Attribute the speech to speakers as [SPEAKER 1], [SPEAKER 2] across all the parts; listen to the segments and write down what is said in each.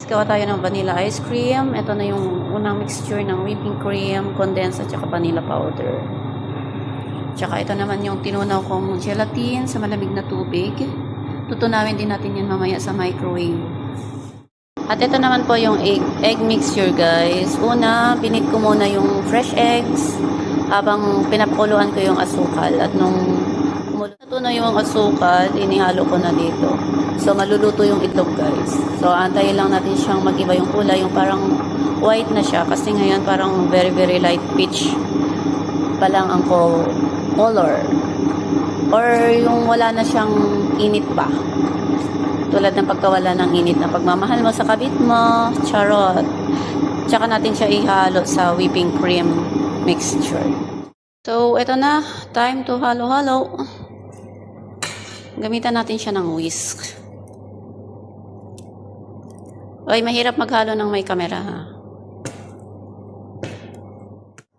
[SPEAKER 1] gawa tayo ng vanilla ice cream. Ito na yung unang mixture ng whipping cream, condensed at saka vanilla powder. Tsaka ito naman yung tinunaw kong gelatin sa malamig na tubig. Tutunawin din natin yan mamaya sa microwave. At ito naman po yung egg mixture guys. Una, binit ko muna yung fresh eggs habang pinapakuluan ko yung asukal. At nung natunaw yung asukal, inihalo ko na dito. So, maluluto yung itlog guys. So, antayin lang natin siyang mag-iba yung kulay. Yung parang white na siya. Kasi ngayon parang very very light peach pa lang ang color. Or yung wala na siyang init pa. Tulad ng pagkawala ng init na pagmamahal mo sa kabit mo. Charot. Tsaka natin siya ihalo sa whipping cream mixture. So, ito na. Time to halo-halo. Gamitan natin siya ng whisk. Ay, mahirap maghalo ng may kamera ha.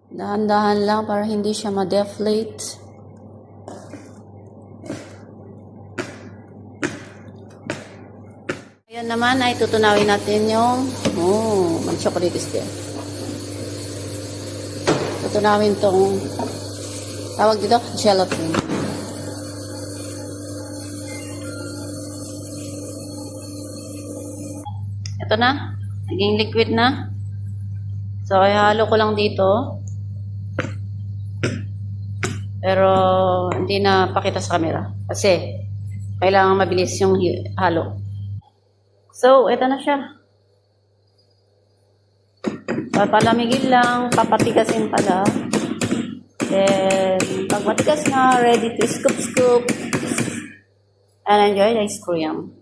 [SPEAKER 1] Dahan-dahan lang para hindi siya ma-deflate. Ayan naman ay tutunawin natin yung mag-chocolate is there. Tutunawin tong tawag dito, gelatin. Ito na, naging liquid na. So, ihalo ko lang dito. Pero, hindi na pakita sa camera. Kasi, kailangan mabilis yung halo. So, ito na siya. Papalamigin lang, papatigasin pala. Then, pag matigas na, ready to scoop and enjoy the ice cream.